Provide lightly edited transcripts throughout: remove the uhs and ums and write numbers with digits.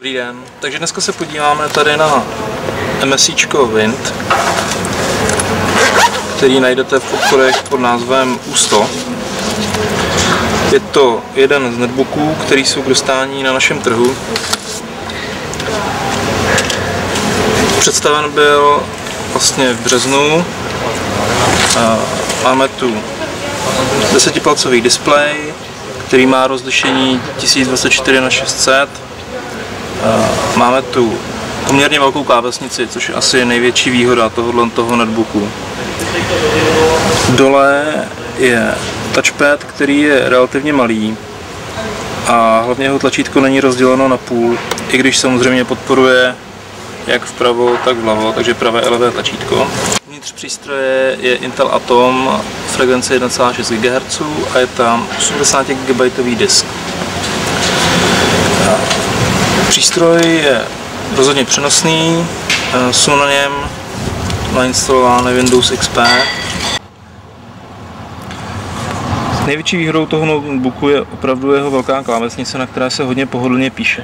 Dobrý den, takže dneska se podíváme tady na MSIčko Wind, který najdete v obchodech pod názvem U100. Je to jeden z netbooků, který jsou k dostání na našem trhu. Představen byl vlastně v březnu. Máme tu 10palcový displej, který má rozlišení 1024x600. Máme tu poměrně velkou klávesnici, což je asi největší výhoda toho netbooku. Dole je touchpad, který je relativně malý a hlavně jeho tlačítko není rozděleno na půl, i když samozřejmě podporuje jak vpravo, tak vlevo, takže pravé a levé tlačítko. Vnitř přístroje je Intel Atom frekvence 1,6 GHz a je tam 80 GB disk. Přístroj je rozhodně přenosný, jsou na něm nainstalovány Windows XP. Největší výhodou toho notebooku je opravdu jeho velká klávesnice, na které se hodně pohodlně píše.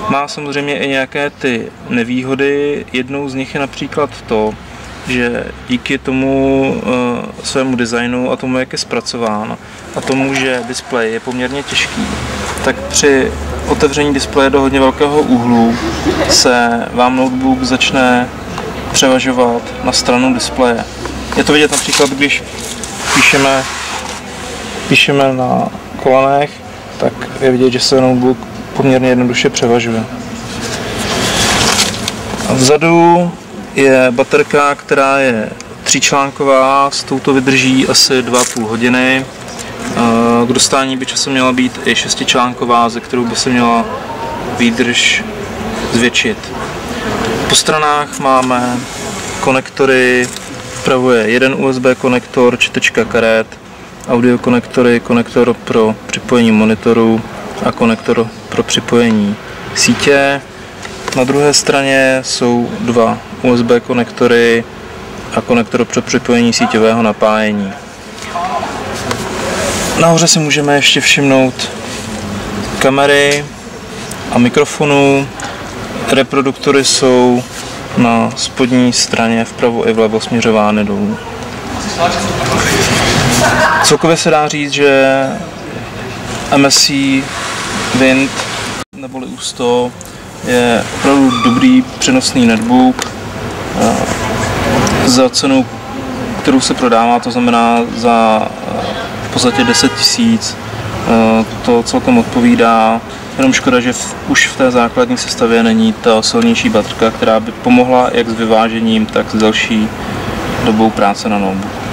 Má samozřejmě i nějaké ty nevýhody, jednou z nich je například to, že díky tomu svému designu a tomu, jak je zpracován a tomu, že displej je poměrně těžký, tak při otevření displeje do hodně velkého úhlu se vám notebook začne převažovat na stranu displeje. Je to vidět například, když píšeme na kolenech, tak je vidět, že se notebook poměrně jednoduše převažuje. A vzadu je baterka, která je 3článková, s touto vydrží asi 2,5 hodiny. K dostání by časem měla být i 6článková, ze kterou by se měla výdrž zvětšit. Po stranách máme konektory, vpravo je jeden USB konektor, čtečka karet, audio konektory, konektor pro připojení monitoru a konektor pro připojení sítě. Na druhé straně jsou dva USB konektory a konektor pro připojení síťového napájení. Nahoře si můžeme ještě všimnout kamery a mikrofonu. Reproduktory jsou na spodní straně vpravo i vlevo směřovány dolů. Celkově se dá říct, že MSI Wind neboli U100 je opravdu dobrý přenosný netbook za cenu, kterou se prodává, to znamená za v podstatě 10 000. To celkem odpovídá, jenom škoda, že už v té základní sestavě není ta silnější baterka, která by pomohla jak s vyvážením, tak s další dobou práce na notebooku.